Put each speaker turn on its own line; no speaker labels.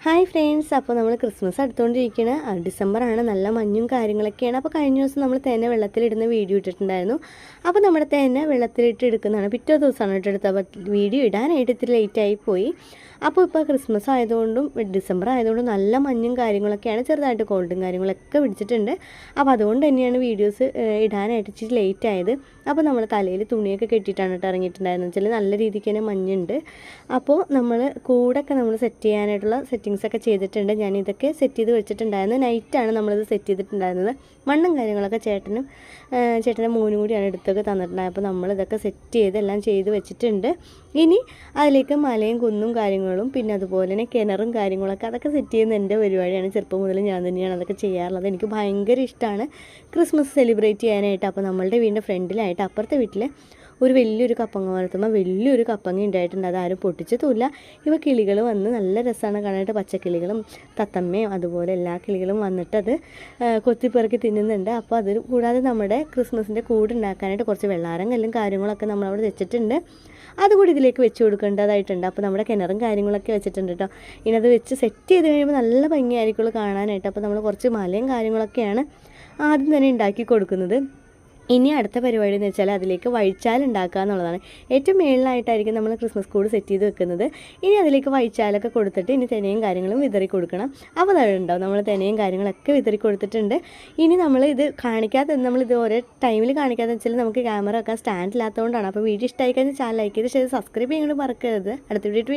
Hi friends, അപ്പോൾ നമ്മൾ Christmas അടുത്തുകൊണ്ടിരിക്കുകയാണ്. ഡിസംബറാണ്, നല്ല മഞ്ഞും കാര്യങ്ങളൊക്കെയാണ്. അപ്പോൾ കഴിഞ്ഞ ദിവസം നമ്മൾ തേന വെള്ളത്തിലിടുന്ന വീഡിയോ ഇട്ടിട്ടുണ്ടായിരുന്നു. അപ്പോൾ നമ്മുടെ തേന വെള്ളത്തിലിട്ട് എടുക്കുന്നതാണ്, പിറ്റേ ദിവസമാണ് ഇട്ടെടുത്തത്. അപ്പോൾ വീഡിയോ ഇടാനായിട്ട് ഇത്തിരി ലേറ്റായി പോയി. അപ്പോൾ ഇപ്പോൾ ക്രിസ്മസ് ആയതുകൊണ്ടും ഡിസംബർ ആയതുകൊണ്ടും നല്ല മഞ്ഞും കാര്യങ്ങളൊക്കെയാണ്, ചെറുതായിട്ട് കോൾഡും കാര്യങ്ങളൊക്കെ പിടിച്ചിട്ടുണ്ട്. അപ്പോൾ അതുകൊണ്ട് തന്നെയാണ് വീഡിയോസ് ഇടാനായിട്ട് ഇച്ചിരി ലേറ്റ് ആയത്. അപ്പോൾ നമ്മൾ തലയിൽ തുണിയൊക്കെ കെട്ടിയിട്ടാണ് ഇറങ്ങിയിട്ടുണ്ടായിരുന്നത് വെച്ചാൽ നല്ല രീതിക്ക് തന്നെ മഞ്ഞുണ്ട്. അപ്പോൾ നമ്മൾ കൂടൊക്കെ നമ്മൾ സെറ്റ് ചെയ്യാനായിട്ടുള്ള സെറ്റിങ്സൊക്കെ ചെയ്തിട്ടുണ്ട്. ഞാൻ ഇതൊക്കെ സെറ്റ് ചെയ്ത് വെച്ചിട്ടുണ്ടായിരുന്നു. നൈറ്റാണ് നമ്മളിത് സെറ്റ് ചെയ്തിട്ടുണ്ടായിരുന്നത്. മണ്ണും കാര്യങ്ങളൊക്കെ ചേട്ടൻ്റെ മോനും കൂടിയാണ് എടുത്തൊക്കെ തന്നിട്ടുണ്ടായത്. അപ്പോൾ നമ്മളിതൊക്കെ സെറ്റ് ചെയ്ത് എല്ലാം ചെയ്ത് വെച്ചിട്ടുണ്ട്. ഇനി അതിലേക്ക് മലയും കുന്നും കാര്യങ്ങളും പിന്നെ അതുപോലെ തന്നെ കിണറും കാര്യങ്ങളൊക്കെ അതൊക്കെ സെറ്റ് ചെയ്യുന്ന എൻ്റെ പരിപാടിയാണ്. ചെറുപ്പം മുതൽ ഞാൻ തന്നെയാണ് അതൊക്കെ ചെയ്യാറുള്ളത്. എനിക്ക് ഭയങ്കര ഇഷ്ടമാണ് ക്രിസ്മസ് സെലിബ്രേറ്റ് ചെയ്യാനായിട്ട്. അപ്പോൾ നമ്മളുടെ വീടിൻ്റെ ഫ്രണ്ടിലായിട്ട് അപ്പുറത്തെ വീട്ടിൽ ഒരു വലിയൊരു കപ്പങ്ങ വളർത്തുമ്പോൾ വലിയൊരു കപ്പങ്ങ ഉണ്ടായിട്ടുണ്ട്. അതാരും പൊട്ടിച്ചതുമില്ല. ഇവ കിളികൾ വന്ന് നല്ല രസമാണ് കാണാനായിട്ട്. പച്ചക്കിളികളും തത്തമ്മയും അതുപോലെ എല്ലാ കിളികളും വന്നിട്ട് അത് കൊത്തിപ്പെറുക്കി തിന്നുന്നുണ്ട്. അപ്പോൾ അത് കൂടാതെ നമ്മുടെ ക്രിസ്മസിൻ്റെ കൂടുണ്ടാക്കാനായിട്ട് കുറച്ച് വെള്ളാരം കല്ലും കാര്യങ്ങളൊക്കെ നമ്മളവിടെ വെച്ചിട്ടുണ്ട്. അതുകൂടി ഇതിലേക്ക് വെച്ച് കൊടുക്കേണ്ടതായിട്ടുണ്ട്. അപ്പോൾ നമ്മുടെ കിണറും കാര്യങ്ങളൊക്കെ വെച്ചിട്ടുണ്ട് കേട്ടോ. ഇനി അത് വെച്ച് സെറ്റ് ചെയ്ത് കഴിയുമ്പോൾ നല്ല ഭംഗിയായിരിക്കുള്ളൂ കാണാനായിട്ട്. അപ്പോൾ നമ്മൾ കുറച്ച് മലയും കാര്യങ്ങളൊക്കെയാണ് ആദ്യം തന്നെ ഉണ്ടാക്കി കൊടുക്കുന്നത്. ഇനി അടുത്ത പരിപാടി എന്ന് വെച്ചാൽ അതിലേക്ക് വഴിച്ചാൽ ഉണ്ടാക്കുക എന്നുള്ളതാണ്. ഏറ്റവും മേളിലായിട്ടായിരിക്കും നമ്മൾ ക്രിസ്മസ് കൂട് സെറ്റ് ചെയ്ത് വെക്കുന്നത്. ഇനി അതിലേക്ക് വഴിച്ചാലൊക്കെ കൊടുത്തിട്ട് ഇനി തെനയും കാര്യങ്ങളും വിതറി കൊടുക്കണം. അപ്പോൾ അത് ഉണ്ടാവും, നമ്മൾ തെനയും കാര്യങ്ങളൊക്കെ വിതറി കൊടുത്തിട്ടുണ്ട്. ഇനി നമ്മൾ ഇത് കാണിക്കാതെ നമ്മളിത് ഓരോ ടൈമിൽ കാണിക്കാതെ വെച്ചാൽ നമുക്ക് ക്യാമറ വെക്കാൻ സ്റ്റാൻഡ് ഇല്ലാത്തതുകൊണ്ടാണ്. അപ്പോൾ വീഡിയോ ഇഷ്ടമായി കഴിഞ്ഞാൽ ചാനൽ ലൈക്ക് ചെയ്ത് സബ്സ്ക്രൈബ് ചെയ്യാൻ മറക്കരുത്. അടുത്ത വീഡിയോ